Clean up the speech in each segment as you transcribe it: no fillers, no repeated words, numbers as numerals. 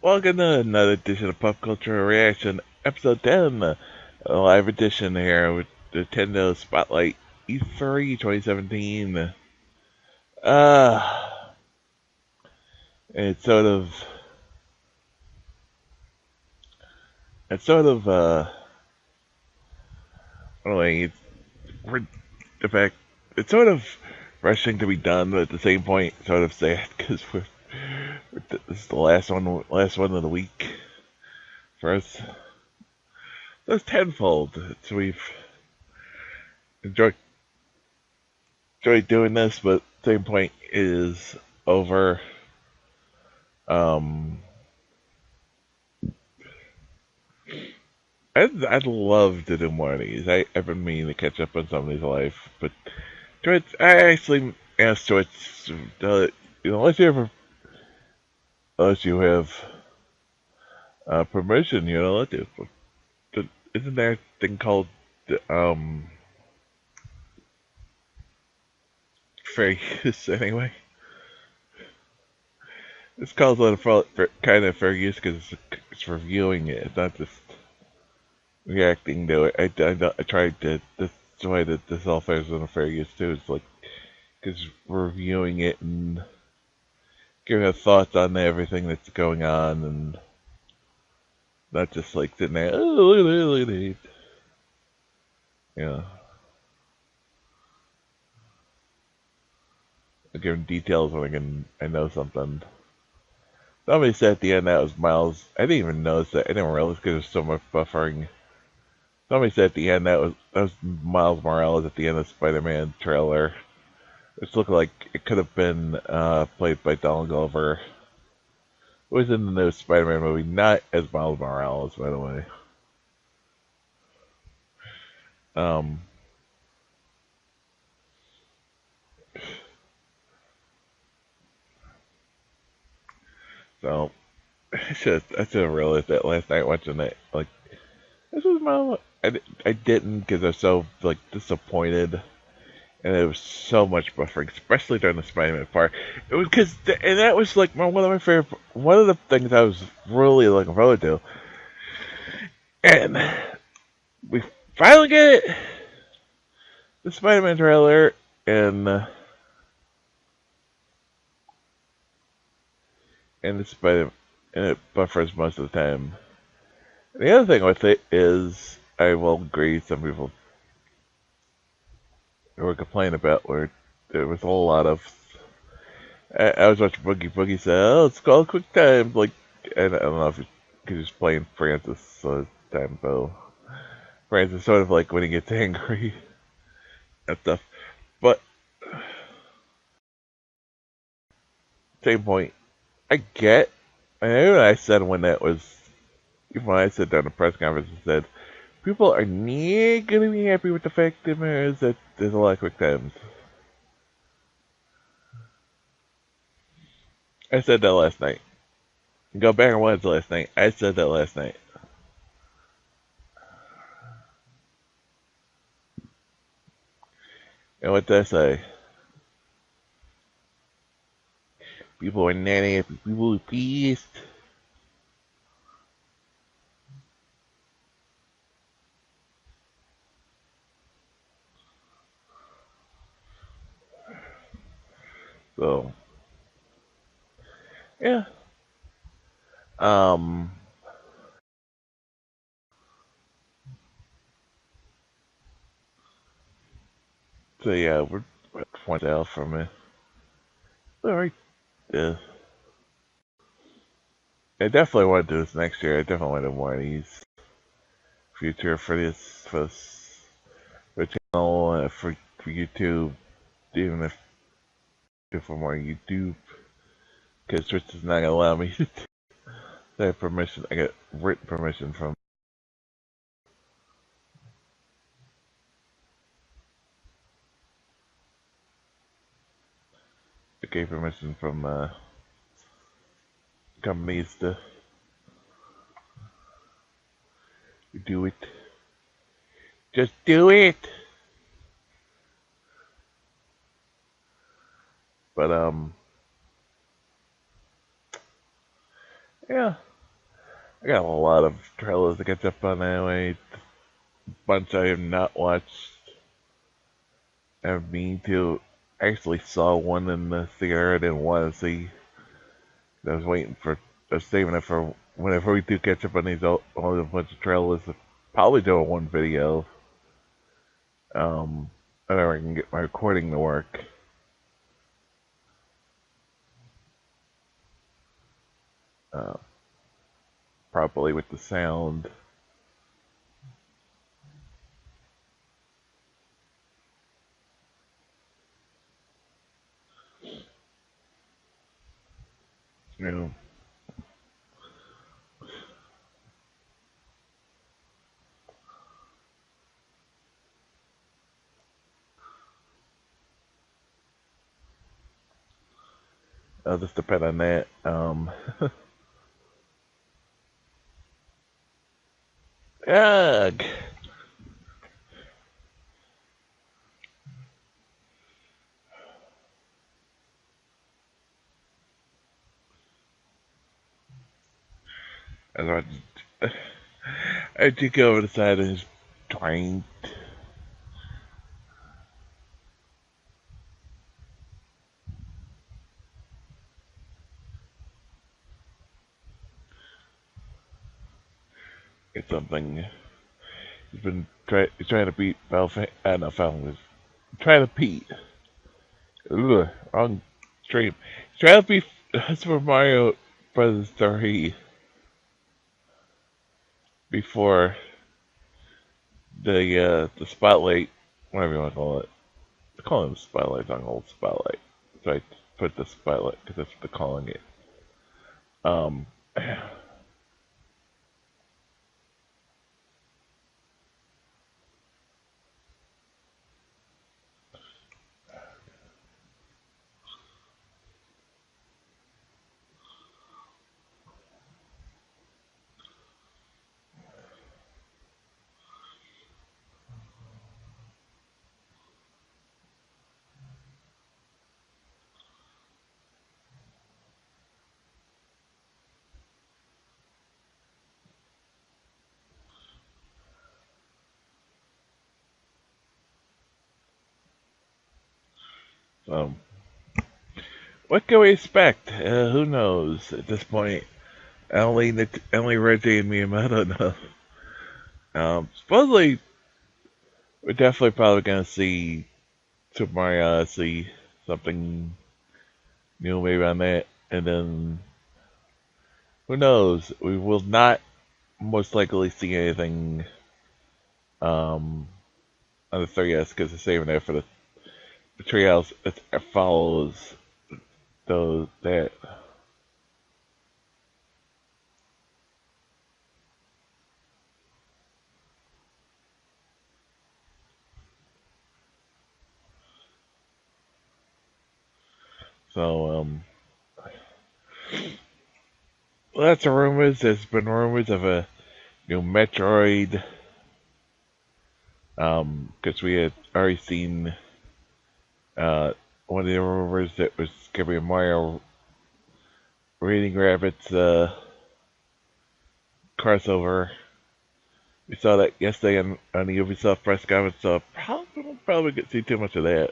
Welcome to another edition of Pop Culture Reaction, episode 10, a live edition here with Nintendo Spotlight E3 2017. Uh, it's sort of, it's sort of, anyway, the fact, it's sort of rushing to be done, but at the same point, sort of sad, because this is the last one of the week for us. So it's tenfold. So we've enjoyed doing this, but at the same point it is over. Um, I'd love to do more of these. I've been meaning to catch up on some of these live, but Twitch, I actually asked Twitch, unless you have permission, let to. But isn't there a thing called um fair use anyway? It's called for kind of fair use because it's reviewing it. It's not just reacting to it. I tried to. That's why this all fares in a fair use too. It's like because reviewing it and giving us thoughts on everything that's going on and not just like sitting there. Oh, look at it. Yeah, giving details when I know something. Somebody said at the end that was Miles. I didn't even notice that. I didn't realize because there's so much buffering. Somebody said at the end that was Miles Morales at the end of the Spider-Man trailer. It looked like it could have been played by Donald Glover. It was in the new Spider-Man movie, not as Miles Morales, by the way. Um, so I should have realized that last night watching it. Like this was my I didn't because I was so like disappointed, and it was so much buffering, especially during the Spider-Man part. It was and that was like one of my favorite. One of the things I was really looking forward to, and we finally get it. The Spider-Man trailer, and the Spider, and it buffers most of the time. The other thing with it is, I will agree, some people were complaining about where there was a whole lot of. I was watching Boogie say, "Oh, it's called Quick Time." Like, and I don't know if because he's playing Francis Tempo. Francis sort of like when he gets angry and stuff. But same point, I get. I know what I said when that was. Even when I said during the press conference, I said people are not gonna be happy with the fact that there's a lot of quick times. I said that last night. Go back and watch last night. I said that last night. And what did I say? People are not happy. People are pissed. So, yeah. Um, so yeah, we're point out from it. Alright. Yeah. I definitely want to do this next year. I definitely want to do more of these future for channel, for YouTube, even if do for more YouTube, because Twitch is not gonna allow me to have permission. I got written permission from. I gave permission from companies to do it. Just do it. But yeah. I got a lot of trailers to catch up on anyway. Bunch I have not watched. I mean to. I actually saw one in the theater I didn't want to see. I was waiting for. I was saving it for whenever we do catch up on these all a bunch of trailers. Probably do a one video. Um, whenever I can get my recording to work. Uh, Properly with the sound. You know, I'll just depend on that. Ugh. I took over the side and just trying. Get something. He's trying to beat not Falcon. Trying to beat. Ugh, wrong stream. He's trying to beat Super Mario Brothers 3 before the spotlight, whatever you want to call it. They call it the spotlight. It's not called spotlight. So I put the spotlight because that's what they're calling it. Um, um, what can we expect? Who knows at this point? Only Reggie and Miyamoto know. Supposedly, we're definitely probably gonna see Super Mario Odyssey, something new maybe on that, and then who knows? We will not most likely see anything on the 3DS because they're saving that for the Treehouse. It follows those that. So lots of rumors. There's been rumors of a new Metroid. Because we had already seen one of the rumors that was gonna be a Mario Reading Rabbits crossover. We saw that yesterday on the Ubisoft press conference, so probably get see too much of that.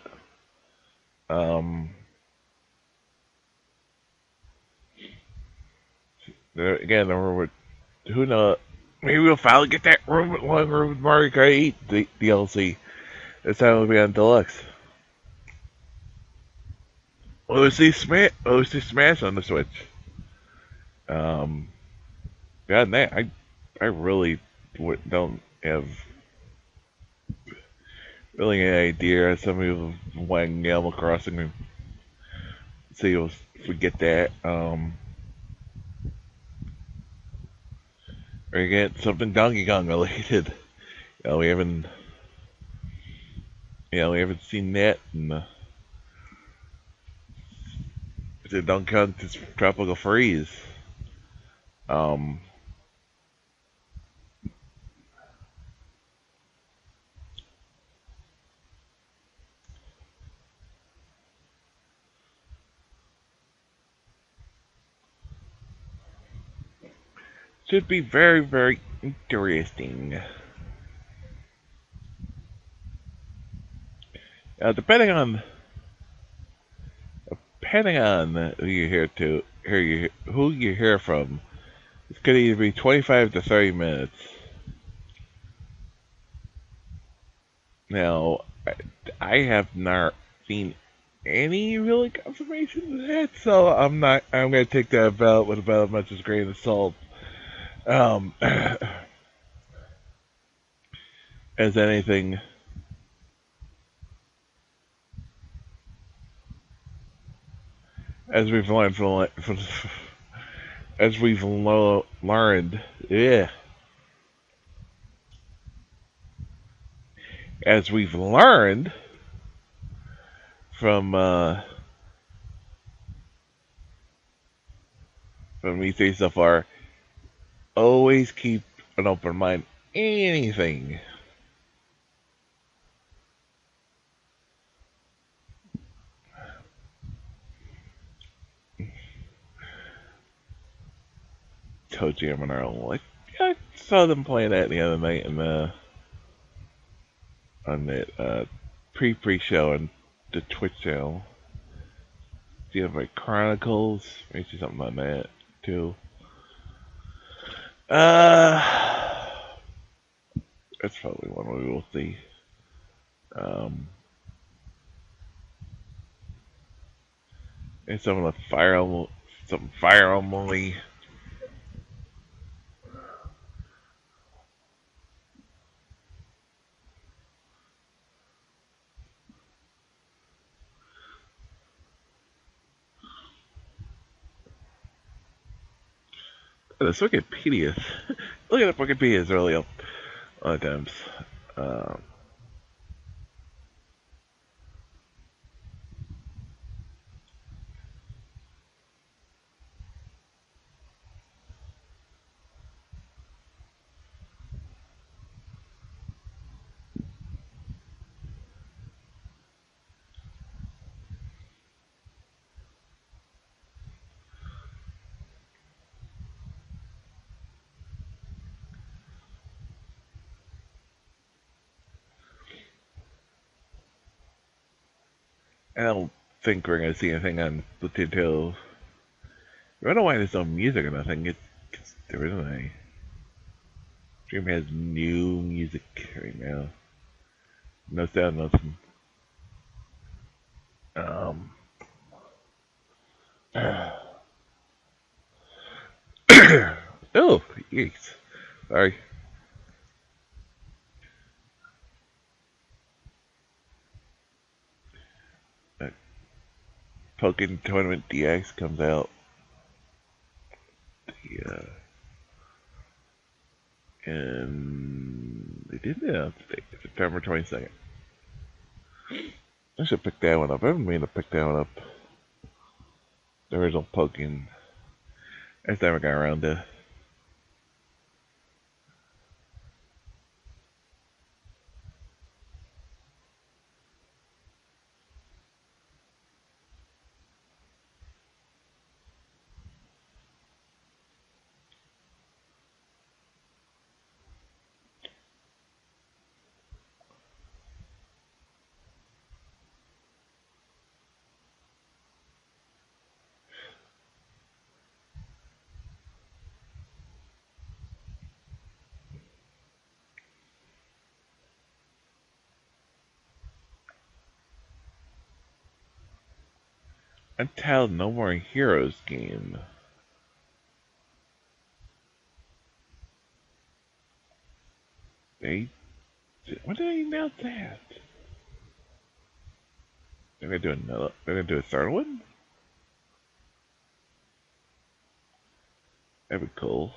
Um, Again, the rumor, who knows? Maybe we'll finally get that long rumored Mario Kart 8 DLC. This time it'll be on Deluxe. OC Smash on the Switch. Um, God, that I really don't have really any idea. Some people playing Animal Crossing and see if we get that. Or get something Donkey Kong related. You know, we haven't seen that. And the Donkey Kong Tropical Freeze. Um, Should be very, very interesting. Depending on who you who you hear from, it could either be 25 to 30 minutes. Now, I have not seen any really confirmation of that, so I'm not. I'm going to take that with about as much as a grain of salt um, as anything. As we've learned as we've learned, yeah, as we've learned from E3 so far, always keep an open mind. Anything. Toji and Monero, like I saw them playing that the other night in the on that pre-show on the Twitch channel. Do you have like Chronicles? Maybe something on that too. Uh, that's probably one we will see. Um, and some of the Fire Emblem. The Wikipedia. Look at the Wikipedia is really up on times. Um, I don't think we're gonna see anything on Splatoon 2. I don't know why there's no music or nothing. There isn't any. Dream has new music right now. No sound, nothing. Um. Oh, yes. Sorry. Uh, Pokemon Tournament DX comes out. Yeah. And they did announce the date, September 22nd. I should pick that one up. I've been meaning to pick that one up. The original Pokemon. I just never got around to. Untitled No More Heroes game. They. When did they announce that? They're gonna do another. They're gonna do a third one? That'd be cool.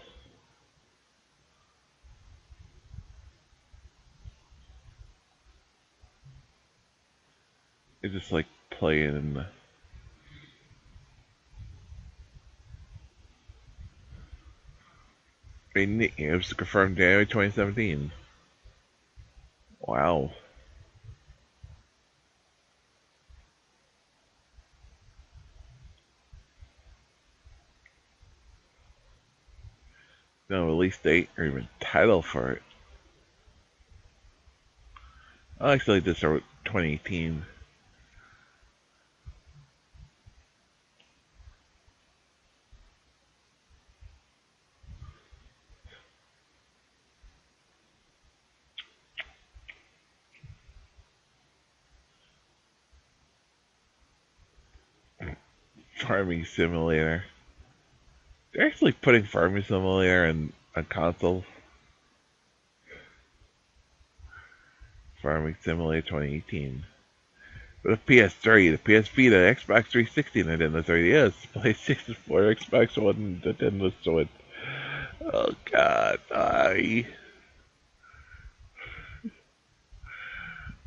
It's just like playing. It was confirmed January 2017. Wow. no release date or even title for it. Oh, actually, this is 2018. Farming Simulator. They're actually putting Farming Simulator in a console. Farming Simulator 2018. The PS3, the PS Vita, Xbox 360, Nintendo 3DS, PlayStation 4, Xbox One, Nintendo Switch. Oh God, I.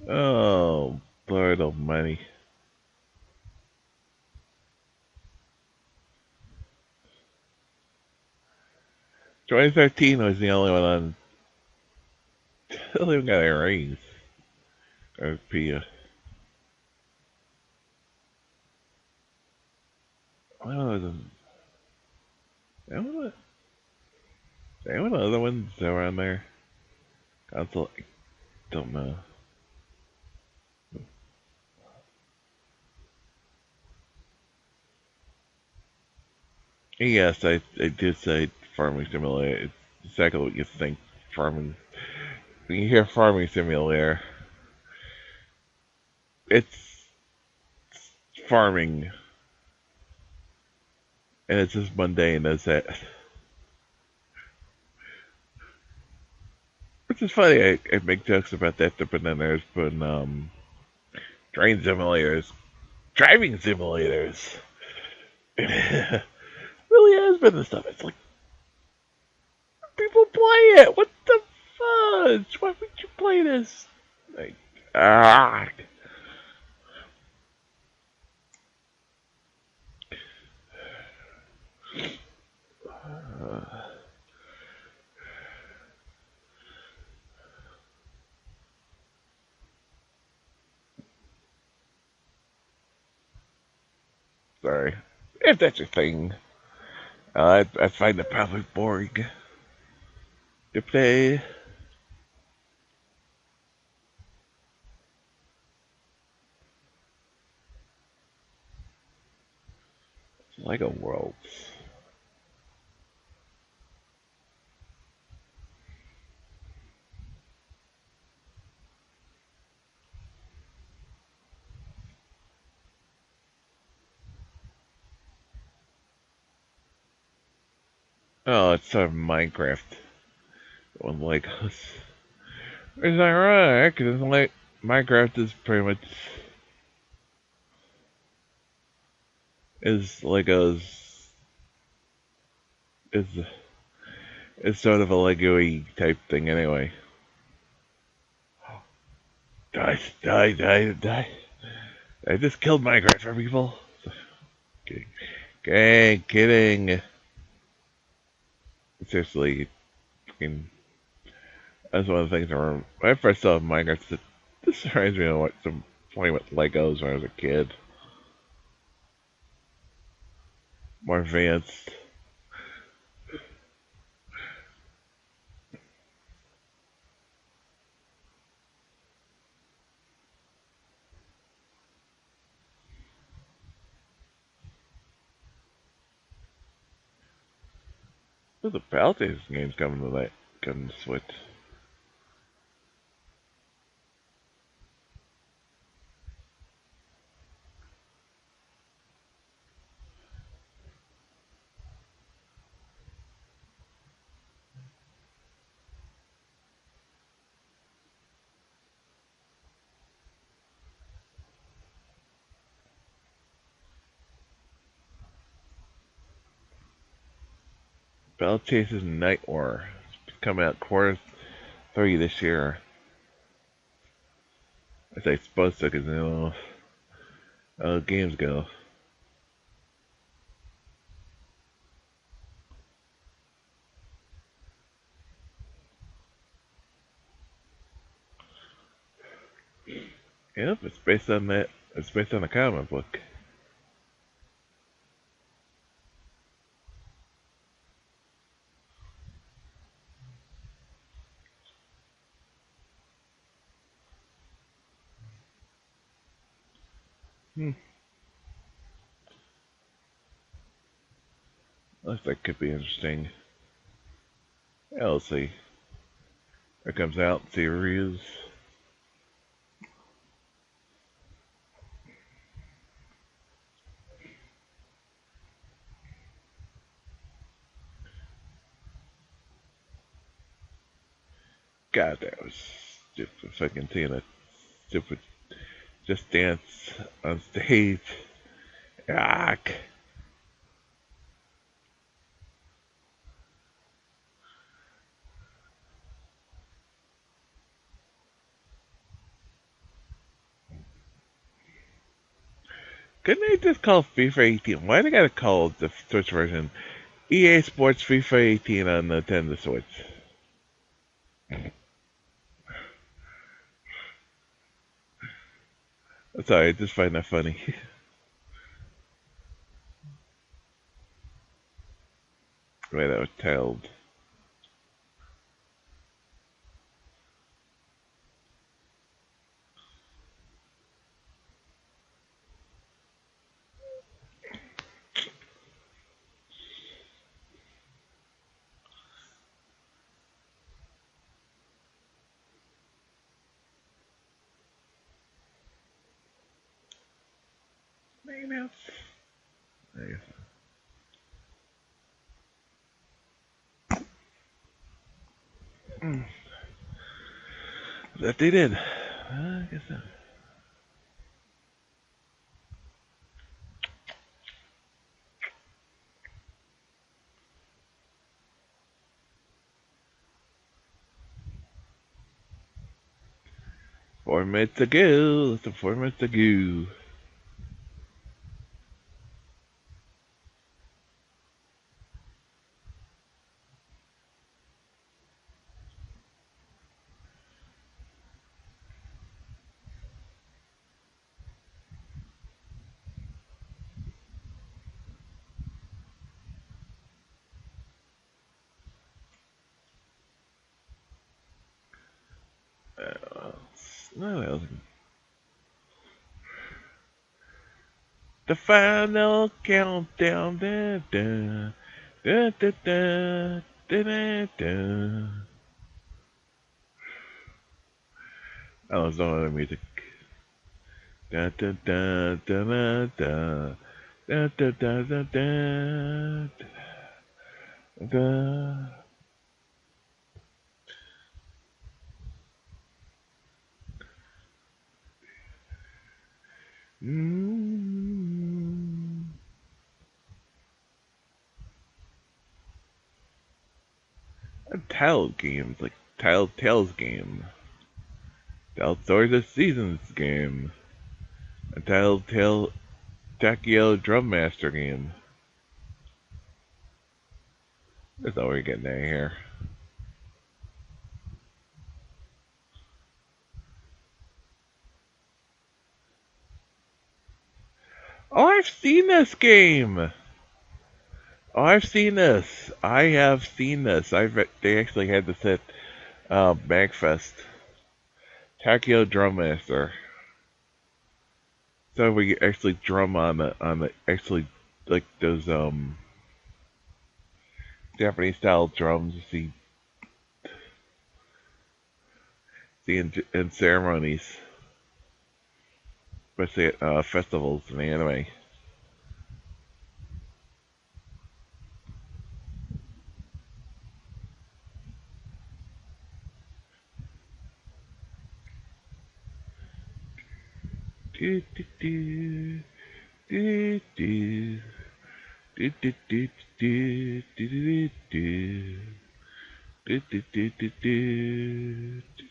Oh, Lord Almighty. 2013 was the only one on. Still even got a raise. Or P. What was it? Anyone other ones that were on there? Console? I don't know. Yes, I did say Farming Simulator. It's exactly what you think farming. When you hear Farming Simulator, it's farming, and it's just mundane as that. Which is funny. I make jokes about that, but then there's been train simulators, driving simulators. It really has been the stuff. It's like people play it. What the fudge? Why would you play this? Like, ah. Sorry. If that's your thing, I find it probably boring to play. Lego Worlds. Oh, it's sort of Minecraft on Legos. It's ironic because like Minecraft is pretty much is Legos is sort of a Lego-y type thing anyway. Die, die, die, die. I just killed Minecraft for people. Okay, okay, kidding. Seriously, fucking. That's one of the things I remember. When I first saw Minecraft, this reminds me of what some playing with Legos when I was a kid. More advanced. There's a Palpatine game's coming tonight. Coming to Switch. Chase's Night War. It's coming out quarter 3 this year. I say it's supposed to because games go. Yep, it's based on that. It's based on a comic book. Hmm. That could be interesting. Yeah, let's see. It comes out series. God, that was stupid. Fucking seeing a stupid Just Dance on stage. Yuck. Couldn't they just call FIFA 18? Why they gotta call the Switch version EA Sports FIFA 18 on the Nintendo Switch? Sorry, I just find that funny. Wait, that was tailed. Maybe that they did. I guess so. Four minutes to go. Less than 4 minutes to go. No, that was the final countdown. Da, da, da, da, da, da, da, da. I was on the music. Da, da, da, da, da, da. Da, da, da, da, da, da. Mm. A Tile games like Telltale's game. Telltale's a Seasons game. A Telltale Takio Drum Master game. That's all we're getting at here. Oh, I've seen this game. Oh, I've seen this. I have seen this. They actually had this at Magfest. Takio Drum Master. So we actually drum on the actually like those Japanese style drums you see in ceremonies, especially at festivals and anime. Do, do, do, do, do, do, do, do, do, do, do, do, do, do, do, do.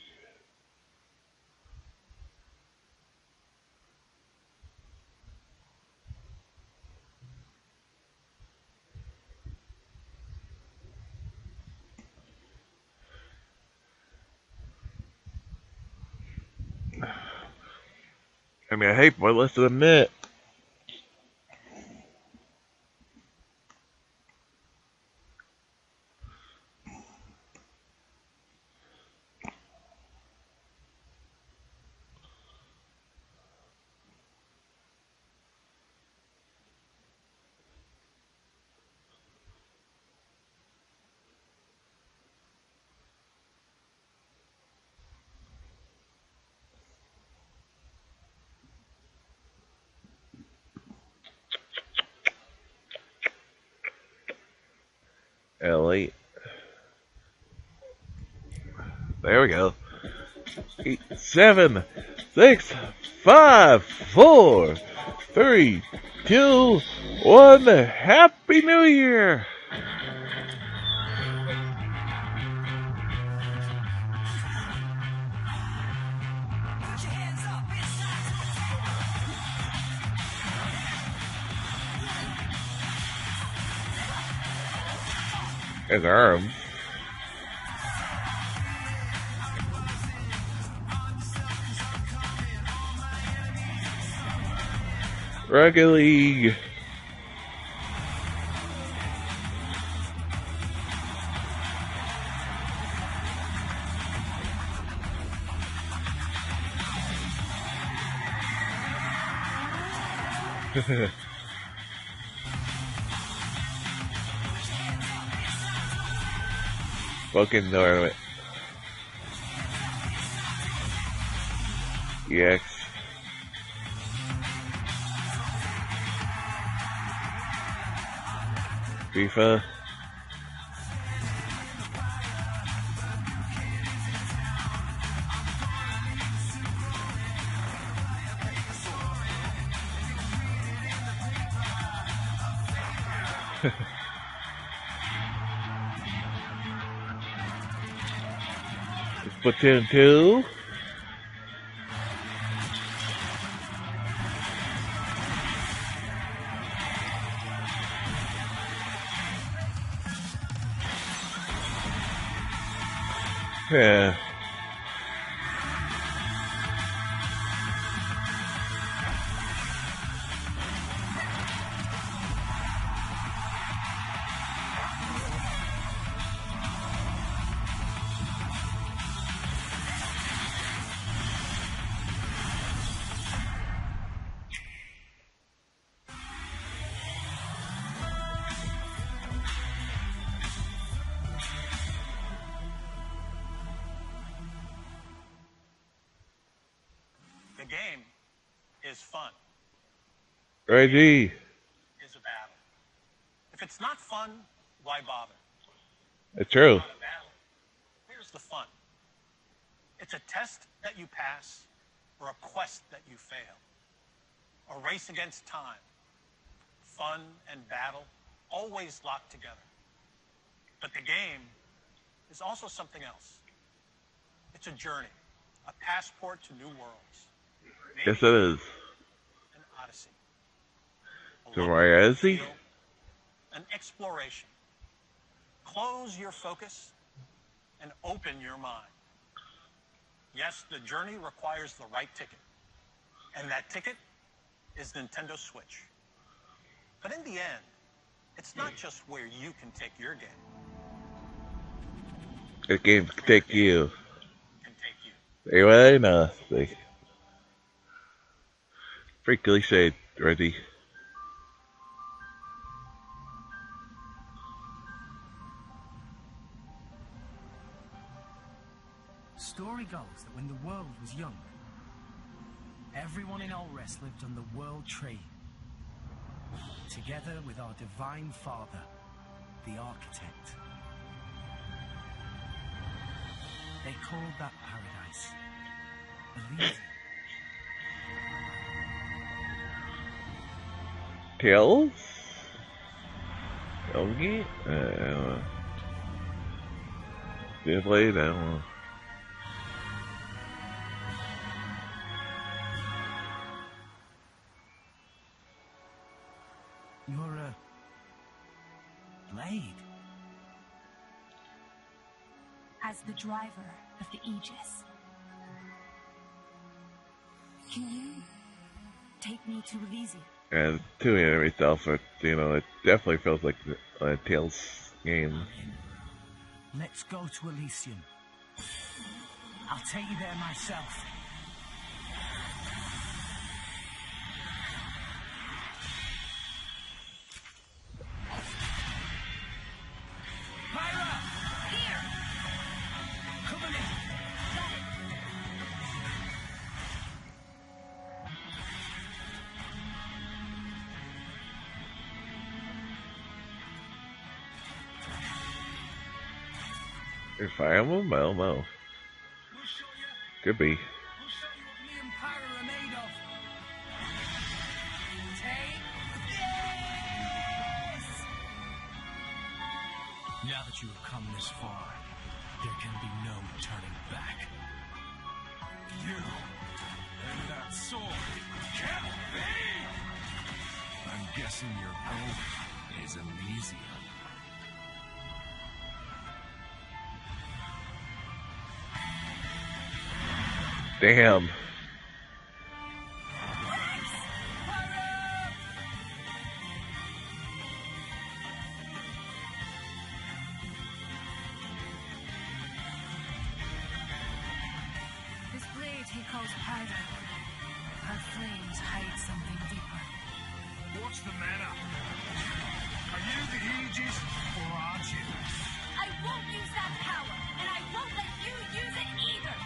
I mean, I hate more less than a minute. Ellie. There we go. 8, 7, 6, 5, 4, 3, 2, 1. Happy New Year! His arms. Rocket League. Fucking tournament. EX. FIFA. Splatoon 2. Yeah. The game is fun. Reggie. Is a battle. If it's not fun, why bother? It's true. Not a battle. Here's the fun. It's a test that you pass or a quest that you fail. A race against time. Fun and battle always locked together. But the game is also something else. It's a journey, a passport to new worlds. Maybe Yes, it is. an odyssey. A To look, Mariazzi? feel, an exploration. Close your focus and open your mind. Yes, the journey requires the right ticket. And that ticket is Nintendo Switch. But in the end, it's not just where you can take your game. The game can take you. Can take you. They really know. Pretty cliche, Reggie. Story goes that when the world was young, everyone in Alrest lived on the World Tree, together with our Divine Father, the Architect. They called that paradise Elysium. Tails? Yogi? Definitely, I don't know. You're a blade. As the driver of the Aegis, can you take me to Elysium? And to me myself, it definitely feels like a Tails game. Let's go to Elysium. I'll take you there myself. Myra! Here! Come in! If Fire Emblem? I don't know. We'll show you. Could be. We'll show you what me and Pyra are made of. Take this! Now that you have come this far, there can be no turning back. You and that sword can't be! I'm guessing your goal is Elysium. Damn. This blade he calls Pyra. Her flames hide something deeper. What's the matter? Are you the Aegis, or aren't you? I won't use that power, and I won't let you use it either!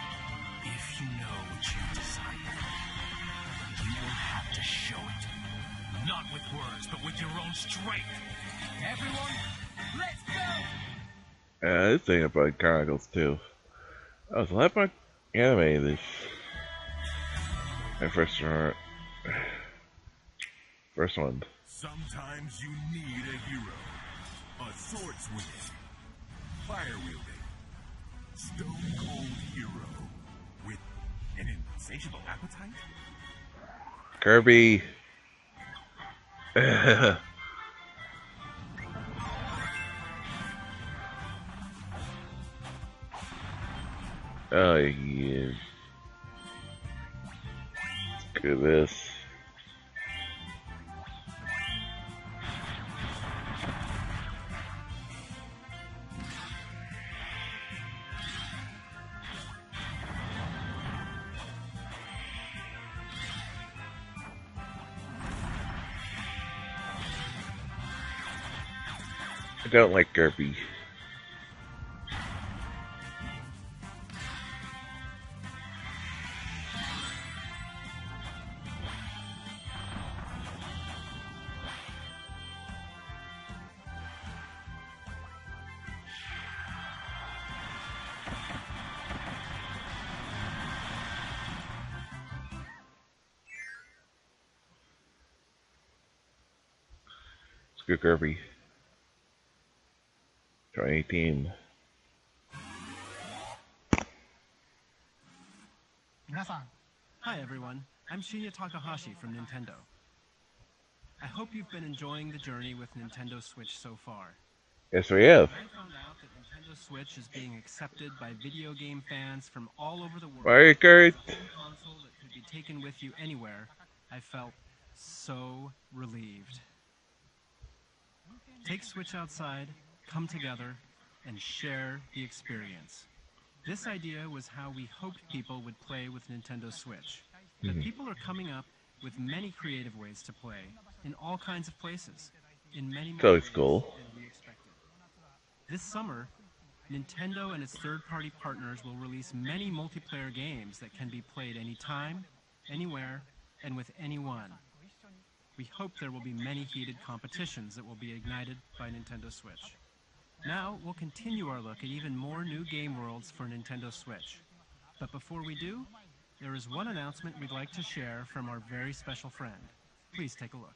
If you know what you desire, you will have to show it. Not with words, but with your own strength. Everyone, let's go! This ain't about Chronicles too. I was a lot more anime this. My first one. Sometimes you need a hero. A sword swinging, fire wielding, stone cold hero with an insatiable appetite. Kirby. Oh yeah. Look at this. I don't like Kirby. Let's go Kirby. 2018. Hi everyone, I'm Shinya Takahashi from Nintendo. I hope you've been enjoying the journey with Nintendo Switch so far. Yes, we have. When I found out that Nintendo Switch is being accepted by video game fans from all over the world, Mario Kart. as a home console that could be taken with you anywhere, I felt so relieved. Take Switch outside, come together, and share the experience. This idea was how we hoped people would play with Nintendo Switch. But people are coming up with many creative ways to play in all kinds of places, in many more always ways cool. than we expected. This summer, Nintendo and its third-party partners will release many multiplayer games that can be played anytime, anywhere, and with anyone. We hope there will be many heated competitions that will be ignited by Nintendo Switch. Now, we'll continue our look at even more new game worlds for Nintendo Switch. But before we do, there is one announcement we'd like to share from our very special friend. Please take a look.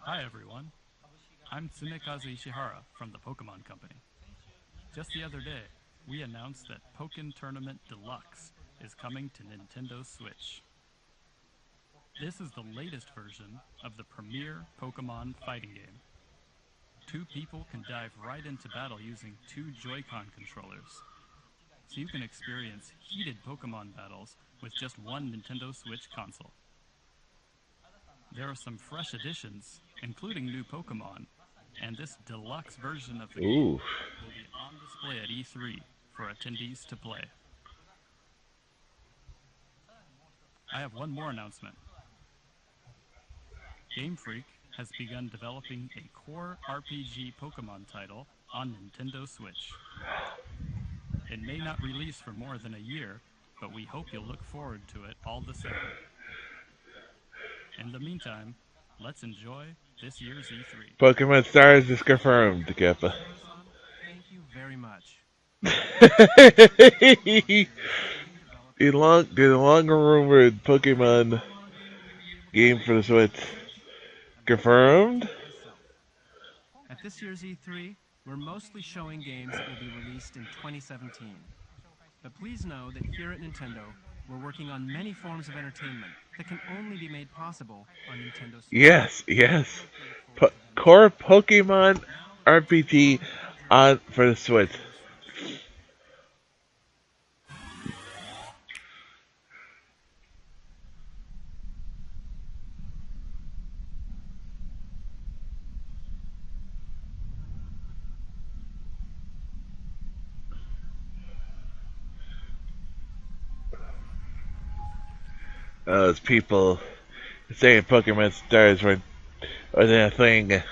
Hi everyone, I'm Tsunekazu Ishihara from the Pokemon Company. Just the other day, we announced that Pokken Tournament Deluxe is coming to Nintendo Switch. This is the latest version of the premier Pokemon fighting game. Two people can dive right into battle using two Joy-Con controllers, so you can experience heated Pokemon battles with just one Nintendo Switch console. There are some fresh additions, including new Pokemon, and this deluxe version of the game Ooh. will be on display at E3 for attendees to play. I have one more announcement. Game Freak has begun developing a core RPG Pokemon title on Nintendo Switch. It may not release for more than a year, but we hope you'll look forward to it all the same. In the meantime, let's enjoy this year's E3. Pokemon Stars is confirmed, Kappa. Thank you very much. the long rumored Pokemon game for the Switch confirmed. At this year's E3, we're mostly showing games that will be released in 2017. But please know that here at Nintendo, we're working on many forms of entertainment that can only be made possible on Nintendo Switch. Yes. Core Pokemon RPG on for the Switch. Those people saying Pokemon Stars wasn't a thing.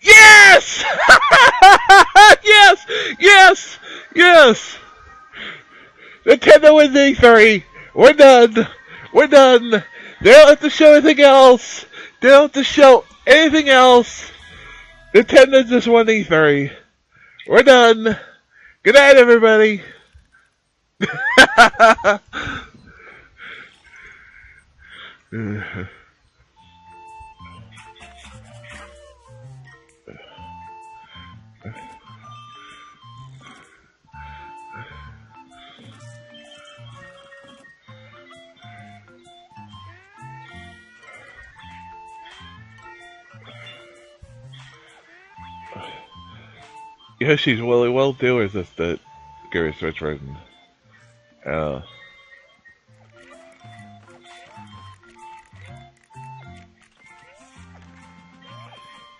Yes! Yes! Nintendo wins E3. We're done. They don't have to show anything else. Nintendo just won E3. We're done. Good night, everybody. Yoshi's Woolly World 2, or is this the Gary Switch version?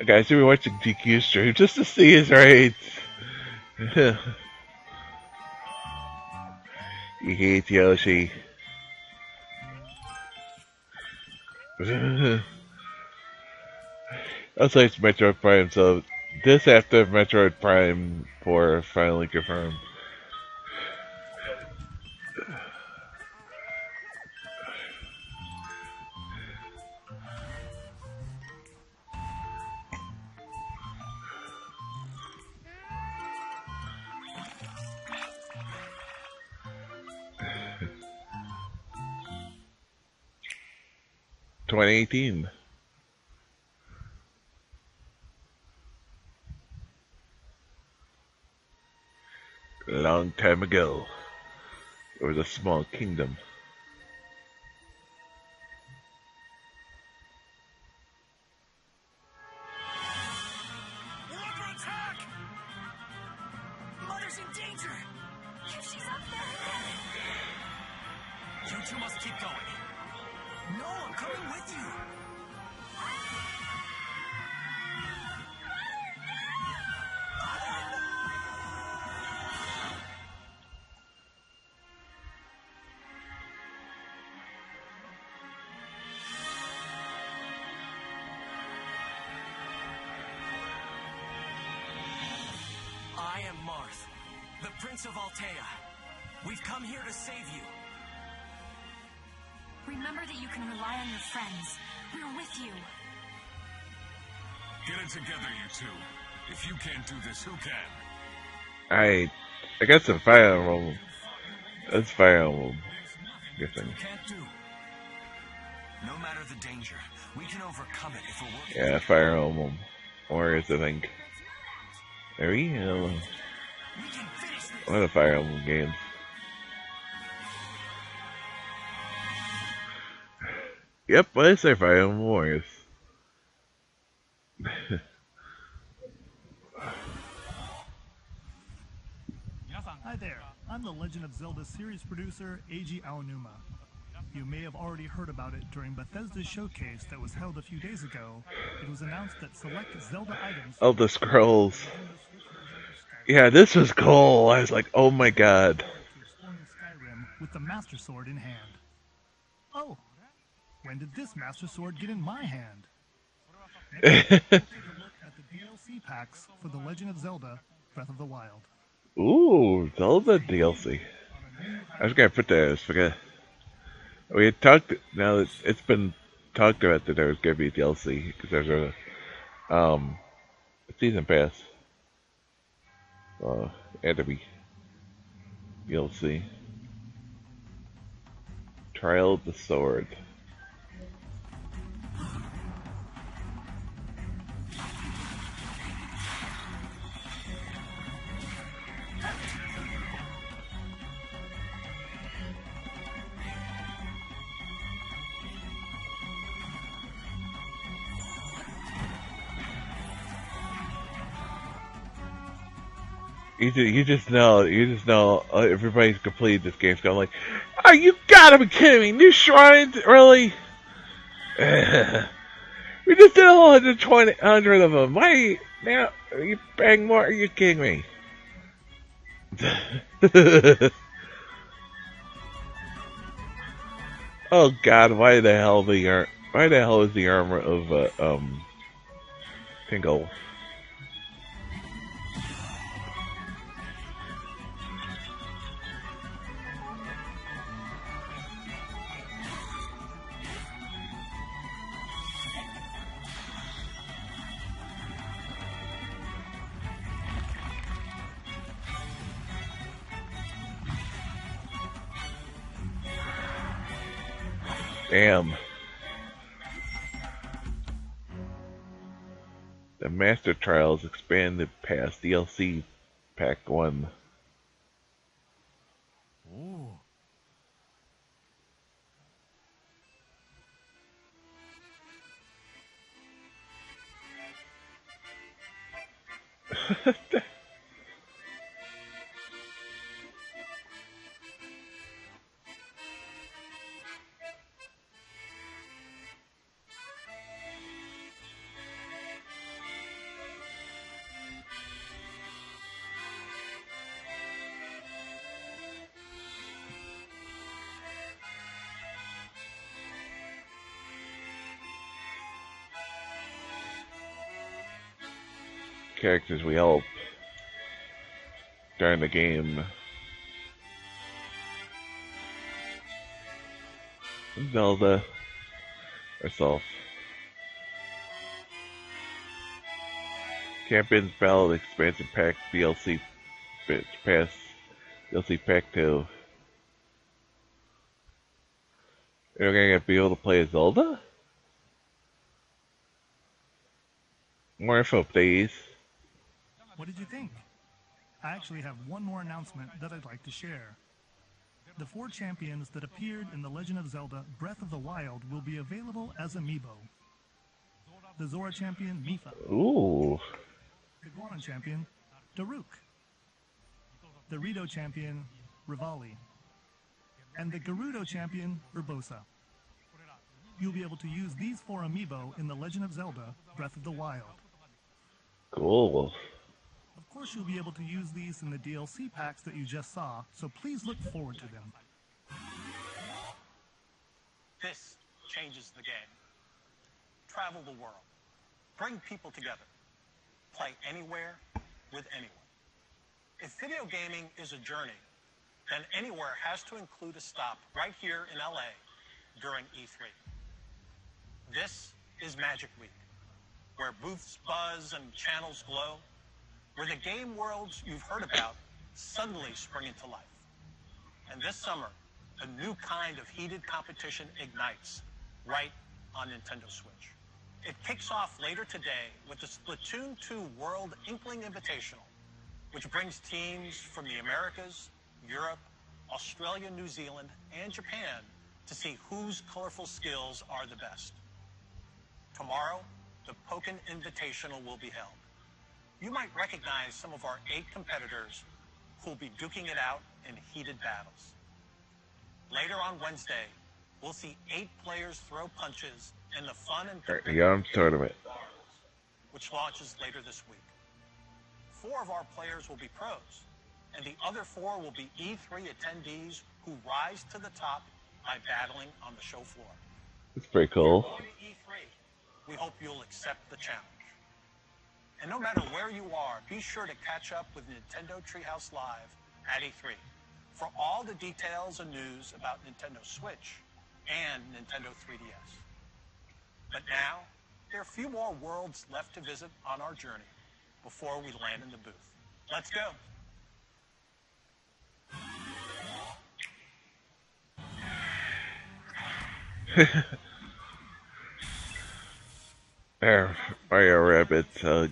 Guys, we were watching DQ stream just to see his raids. He hates Yoshi. Also, it's Metroid Prime, so this after Metroid Prime 4 finally confirmed. (2018). A long time ago, there was a small kingdom. We're under attack! Mother's in danger! If she's up there! You two must keep going. No, I'm coming with you! I am Marth, the Prince of Altea. We've come here to save you. Remember that you can rely on your friends. We're with you. Get it together, you two. If you can't do this, who can? I got some Fire Emblem. That's Fire Emblem. Guessing. Can't do. No matter the danger, we can overcome it if we're working. Yeah, Fire Emblem. Warriors, I think. Maybe? I don't know. We can finish this. One of the Fire Emblem games. Yep, I say Fire Emblem Warriors. Hi there, I'm the Legend of Zelda series producer, Eiji Aonuma. You may have already heard about it during Bethesda's showcase that was held a few days ago. It was announced that select Zelda items... Elder Scrolls. Yeah, this was cool. I was like, oh my god. ...exploring Skyrim with the Master Sword in hand. Oh, when did this Master Sword get in my hand? Next, we'll take a look at the DLC packs for The Legend of Zelda Breath of the Wild. Ooh, Zelda DLC. I was gonna put that as forget. We had talked. Now it's been talked about that there was gonna be DLC because there's a season pass. Had to be DLC. Trial of the Sword. You just know, everybody's completed this game. So I'm like, oh, you gotta be kidding me! New shrines, really? We just did 100 of them. Why now? Are you bang more? Are you kidding me? Oh God! Why the hell is the armor of Tingle? Damn. The Master Trials expanded past DLC Pack 1. Ooh. Characters we help during the game. Zelda herself. Champions Battle Expansion Pack DLC Pass DLC Pack 2. You're gonna be able to play as Zelda? More info, please. What did you think? I actually have one more announcement that I'd like to share. The 4 champions that appeared in The Legend of Zelda Breath of the Wild will be available as amiibo. The Zora champion, Mipha. Ooh. The Goron champion, Daruk. The Rito champion, Rivali. And the Gerudo champion, Urbosa. You'll be able to use these 4 amiibo in The Legend of Zelda Breath of the Wild. Cool. Of course, you'll be able to use these in the DLC packs that you just saw, so please look forward to them. This changes the game. Travel the world. Bring people together. Play anywhere with anyone. If video gaming is a journey, then anywhere has to include a stop right here in LA during E3. This is Magic Week, where booths buzz and channels glow, where the game worlds you've heard about suddenly spring into life. And this summer, a new kind of heated competition ignites right on Nintendo Switch. It kicks off later today with the Splatoon 2 World Inkling Invitational, which brings teams from the Americas, Europe, Australia, New Zealand, and Japan to see whose colorful skills are the best. Tomorrow, the Pokken Invitational will be held. You might recognize some of our 8 competitors who will be duking it out in heated battles. Later on Wednesday, we'll see 8 players throw punches in the fun and Yum tournament, which launches later this week. 4 of our players will be pros, and the other 4 will be E3 attendees who rise to the top by battling on the show floor. it's pretty cool. Going to E3, we hope you'll accept the challenge. And no matter where you are, be sure to catch up with Nintendo Treehouse Live at E3 for all the details and news about Nintendo Switch and Nintendo 3DS. But now, there are a few more worlds left to visit on our journey before we land in the booth. Let's go. There, Mario Rabbids hug.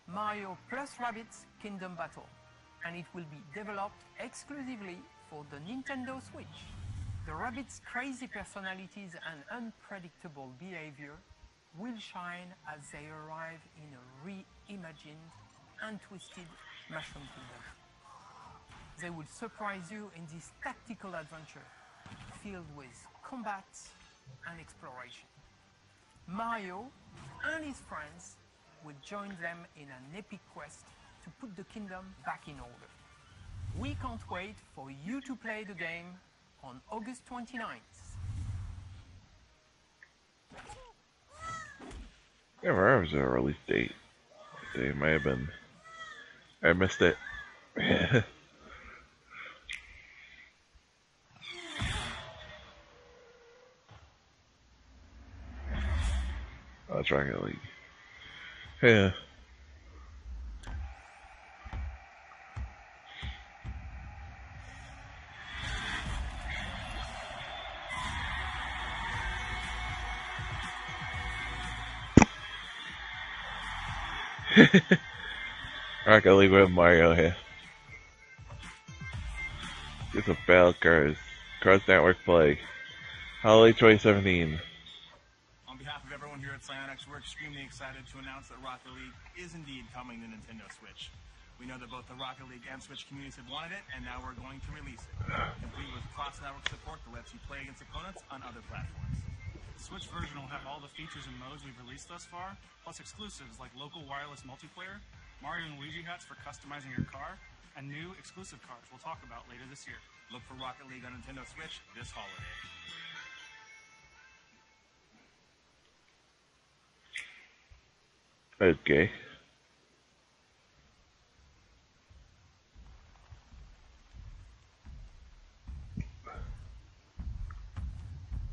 Mario plus Rabbids Kingdom Battle, and it will be developed exclusively for the Nintendo Switch. The Rabbids' crazy personalities and unpredictable behavior will shine as they arrive in a reimagined and twisted Mushroom Kingdom. They will surprise you in this tactical adventure filled with combat and exploration. Mario and his friends will join them in an epic quest to put the kingdom back in order. We can't wait for you to play the game on August 29th. Never was a release date. It might have been. I missed it. Oh, it's Rocket League. Yeah. Rocket League with Mario here. It's a Battle Cars. Cross Network Play. Holiday 2017. On behalf of everyone here at Psyonix, we're extremely excited to announce that Rocket League is indeed coming to Nintendo Switch. We know that both the Rocket League and Switch communities have wanted it, and now we're going to release it, complete with cross-network support that lets you play against opponents on other platforms. The Switch version will have all the features and modes we've released thus far, plus exclusives like local wireless multiplayer, Mario and Luigi hats for customizing your car, and new exclusive cars we'll talk about later this year. Look for Rocket League on Nintendo Switch this holiday. Okay.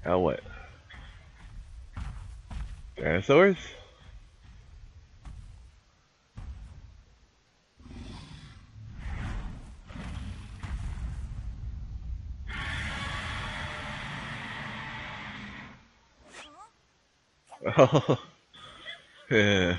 Now what? Dinosaurs? Oh, yeah.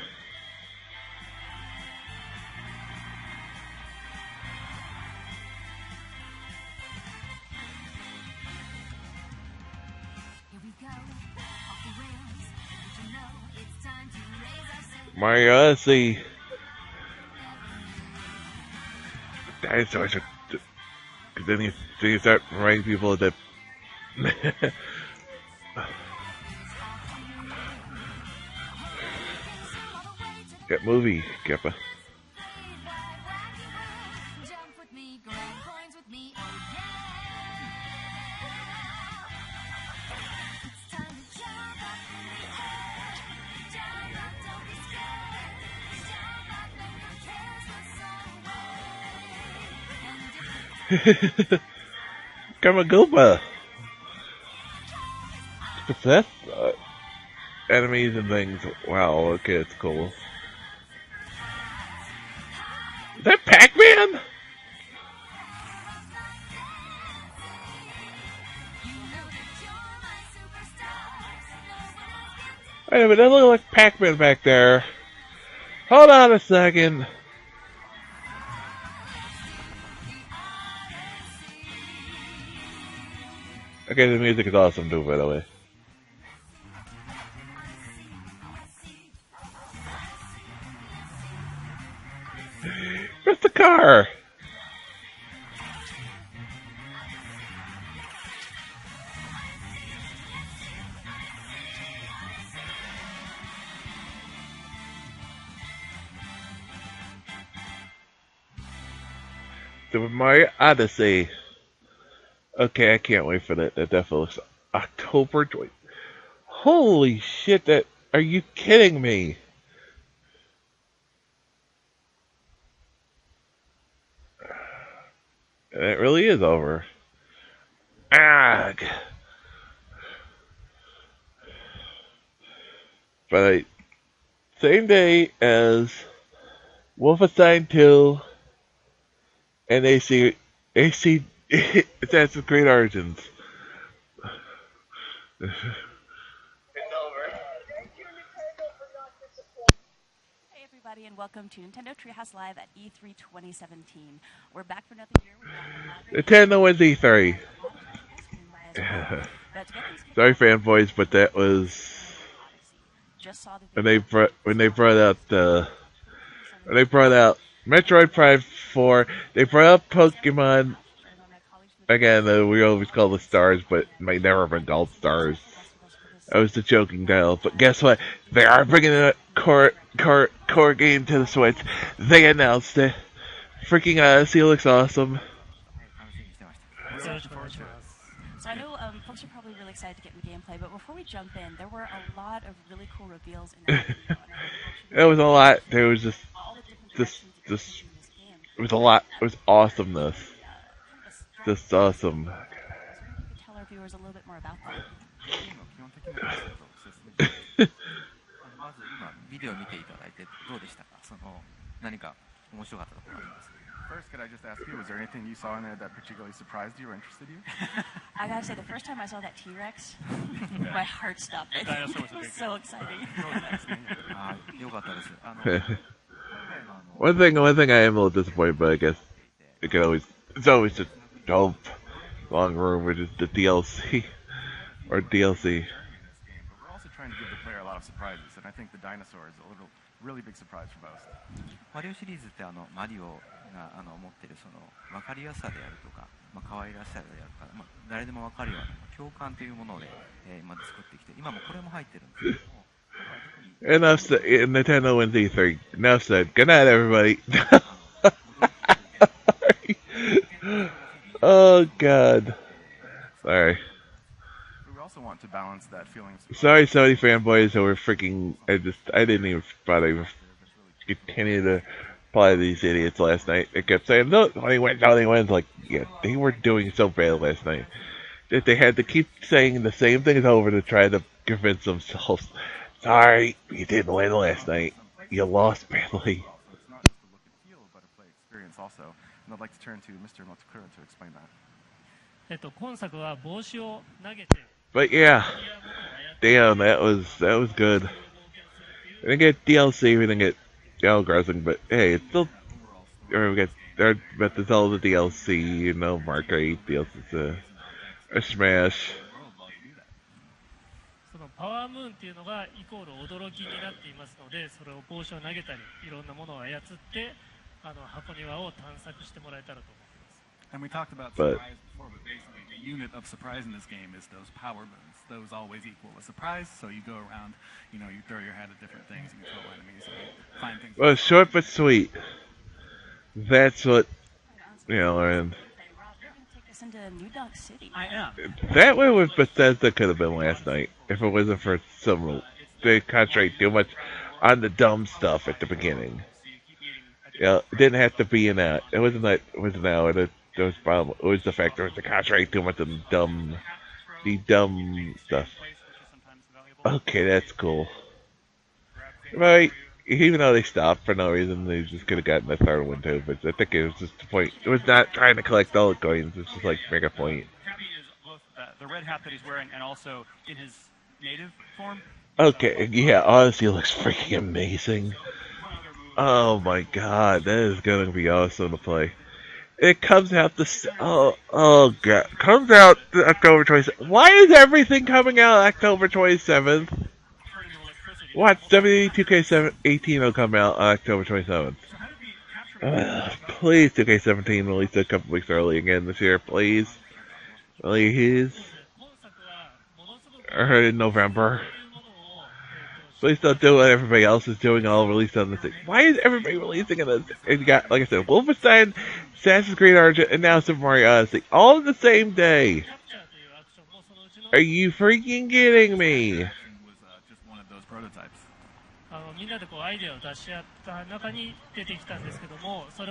Mario Odyssey. Dinosaurs are. Then you start reminding people that. Get movie, Keppa. Gamagoopa. Success? Enemies and things. Wow, okay, it's cool. Is that Pac-Man? Wait a minute, that looks like Pac-Man back there. Hold on a second. Okay, the music is awesome too, by the way. Where's the car? Super Mario Odyssey. Okay, I can't wait for that. That definitely looks October 20. Holy shit! That are you kidding me? And it really is over. Ag. But same day as Wolfenstein 2 and AC Assassin's Creed Origins. It's over. Hey everybody, and welcome to Nintendo Treehouse Live at E3 2017. We're back for another year. Nintendo wins E3. Sorry, fanboys, but that was when they brought out Metroid Prime 4. They brought out Pokemon. Again, we always call the Stars, but it might never have been called Stars. That was the joking title. But guess what? They are bringing a core game to the Switch. They announced it. Freaking Odyssey looks awesome. So I know folks are probably really excited to get in the gameplay, but before we jump in, there were a lot of really cool reveals in that video. It was a lot. There was just it was a lot. It was awesomeness. Just awesome. Tell our viewers a little bit more about that. まず今ビデオ見ていただいてどうでしたか？何か面白かったところありますか？ First, could I just ask you, was there anything you saw in there that particularly surprised you or interested you? I gotta say, the first time I saw that T-Rex, my heart stopped. It was so exciting. あ、よかったです。One thing I am a little disappointed, but I guess it's always a dope long room, which is the DLC or DLC. But we're also trying to give the player a lot of surprises, and I think the dinosaur is a really big surprise for most. マリオシリーズってマリオが持ってるその分かりやすさであるとか、可愛らしさであるとか、誰でも分かるような共感というもので、今作ってきて、今もこれも入ってるんですけども。Enough said. Nintendo wins E3. Enough said. Good night, everybody. Oh God. Sorry. We also want to balance that feeling. Sorry, Sony fanboys who were freaking. I didn't even bother even continue to play these idiots last night. They kept saying, "No, Sony wins." Like, yeah, they were doing so bad last night that they had to keep saying the same things over to try to convince themselves. Sorry, you didn't win last night. You lost badly. It's not just the look and feel, but a play experience also. And I'd like to turn to Mr. Motsukura to explain that. 今作は帽子を投げて But yeah, damn, that was good. We didn't get DLC, we didn't get Animal Crossing, but hey, it's still. Or we got but there's all the DLC, you know, Mark 8 DLC, a Smash. そのパワームーンっていうのがイコール驚きになっていますので、それを帽子を投げたり、いろんなものを操って箱庭を探索してもらえたらと思います。 And we talked about surprise before, but basically the unit of surprise in this game is those power moons. Those always equal a surprise, so you go around, you throw your head at different things, you control enemies, and you find things. Well, short but sweet. That's what, and I am. That way with Bethesda could have been last night if it wasn't for they concentrate too much on the dumb stuff at the beginning. Yeah, it didn't have to be in that. It wasn't that. It wasn't that. It was problem. It was the fact there was to concentrate too much on the dumb stuff. Okay, that's cool. Right. Even though they stopped for no reason, they just could have gotten a third one too. But I think it was just the point. It was not trying to collect all the coins. It's just like make a point. The red hat that he's wearing, and also in his native form. Okay, yeah, Odyssey looks freaking amazing. Oh my God, that is gonna be awesome to play. It comes out oh God, comes out October 27th. Why is everything coming out October 27th? What? WD2K18 will come out on October 27th. Please, 2K17 release it a couple weeks early again this year, please. Please. Or in November. Please don't do what everybody else is doing, all released on the thing. Why is everybody releasing it? And you got, like I said, Wolfenstein, Assassin's Creed Origins, and now Super Mario Odyssey, all on the same day. Are you freaking kidding me? みんなでアイデアを出し合った中に出てきたんですけども、そ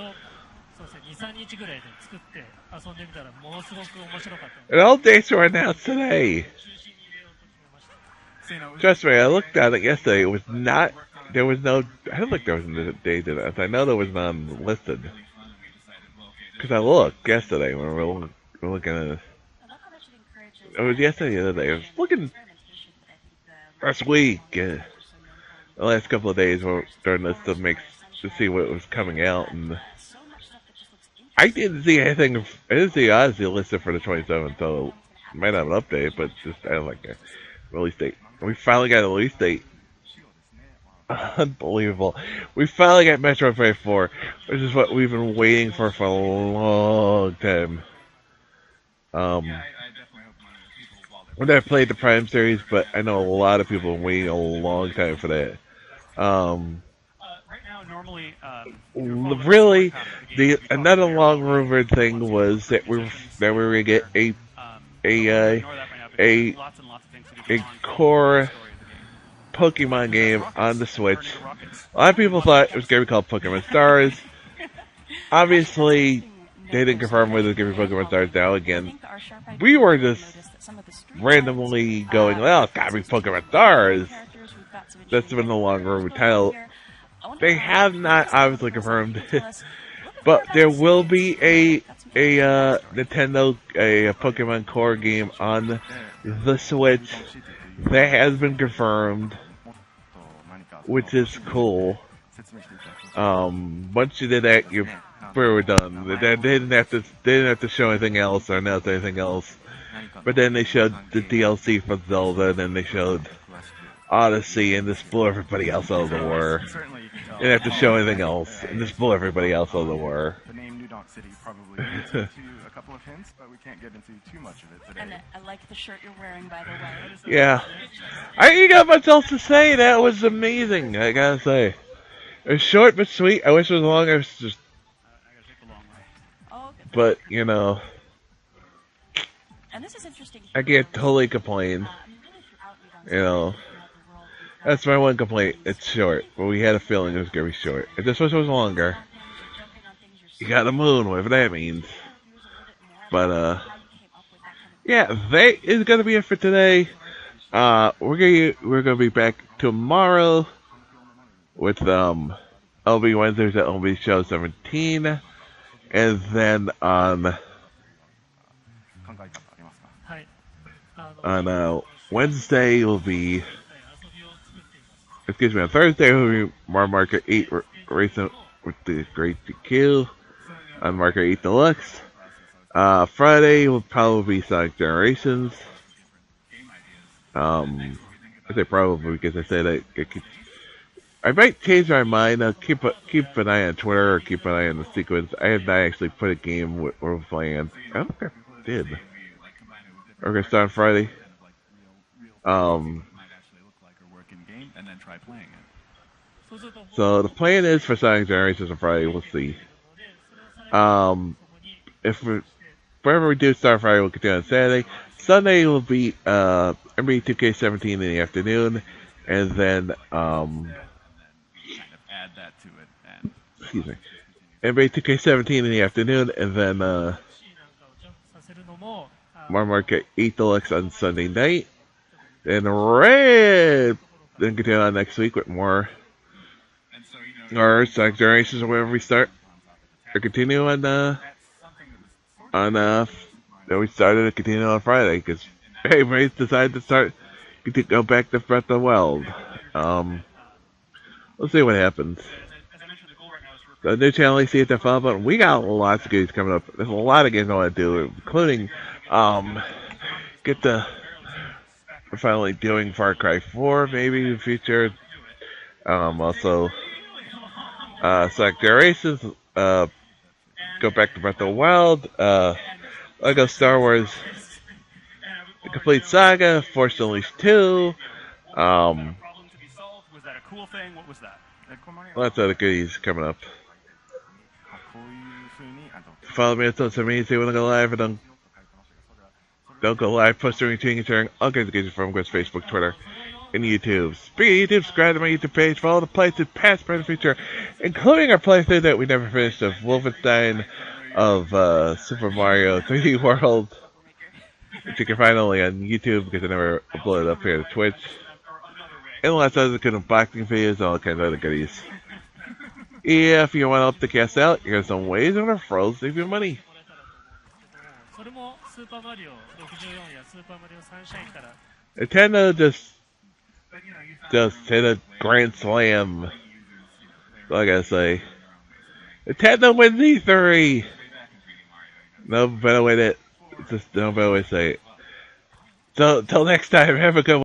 And all dates were announced today. Trust me, I looked at it yesterday. It was not. There was no. I don't think there was a date in it. I know there was none listed. Because I looked yesterday when we were looking at it. It was yesterday the other day. I was looking last week. The last couple of days during this to see what was coming out, and I didn't see anything. I didn't see Odyssey listed for the 27th, so it might have an update, but just I don't like a release date. We finally got a release date. Unbelievable. We finally got Metroid Prime 4, which is what we've been waiting for a long time. I've never played the Prime series, but I know a lot of people have been waiting a long time for that. Really, another long rumored thing was that we were gonna get a core Pokemon game on the Switch. A lot of people thought it was going to be called Pokemon Stars. Obviously, they didn't confirm whether it was going to be Pokemon Stars now again. We were just randomly going, well, it's got to be Pokemon Stars. That's been the long rumored title. They have not obviously confirmed it, but there will be a Nintendo a Pokemon core game on the Switch. That has been confirmed, which is cool. Once you did that, we were done. They didn't have to show anything else or announce anything else. But then they showed the DLC for Zelda, and then they showed Odyssey, and this blew everybody else out of the water. They didn't have to show anything else, and this blew everybody else out of the water. The name New Donk City probably gets into a couple of hints, but we can't get into too much of it today. And I like the shirt you're wearing, by the way. Yeah. I ain't got much else to say. That was amazing, I gotta say. It was short but sweet. I wish it was longer. It's just... But, you know... And this is interesting. I can't totally complain. You know... That's my one complaint. It's short. But we had a feeling it was going to be short. I just wish it was longer. You got the moon, whatever that means. But, yeah, that is going to be it for today. We're gonna be back tomorrow with, LB Wednesdays at LB Show 17. And then on Wednesday will be... Excuse me, on Thursday will be Mario Maker 8 Racing with the Great DQ on Mario 8 Deluxe. Friday will probably be Sonic Generations. I say probably because I said I might change my mind. Keep an eye on Twitter or keep an eye on the sequence. I have not actually put a game we're playing. I don't think I did. We're gonna start on Friday. So the plan is for Sonic Generations on Friday. We'll see. Wherever we do start Friday, we'll continue on Saturday. Sunday will be NBA 2K17 in the afternoon, and then add that to it. And excuse me, NBA 2K17 in the afternoon, and then Mario Market 8 Deluxe on Sunday night. Then then continue on next week with more or Sonic Generations or wherever we start. Or continue on that we started to continue on Friday because everybody's decided to go back to Breath of the Wild. We'll see what happens. The new channel, see at the follow button. We got lots of games coming up. There's a lot of games I want to do, including we're finally doing Far Cry 4 maybe in the future. Also Sonic Generations, go back to Breath of the Wild, Lego Star Wars The Complete Saga, Force Unleashed 2, Was that a cool thing? What was that? Lots of other goodies coming up. Follow me on social media, see when I go live, and don't go live, post during tweeting and sharing all kinds of goodies from Facebook, Twitter, and YouTube. Speaking of YouTube, subscribe to my YouTube page for all the playthroughs, past, present, future, including our playthrough that we never finished of Wolfenstein, of Super Mario 3D World, which you can find only on YouTube because I never uploaded it up here to Twitch. And lots of other good unboxing videos and all kinds of other goodies. If you want to help the cast out, here's some ways and referrals to save you money. それもスーパーマリオ64やスーパーマリオサンシャインから Nintendo just hit a grand slam. That's all I gotta say. Nintendo wins E3! No better way to say it. So, till next time, have a good one.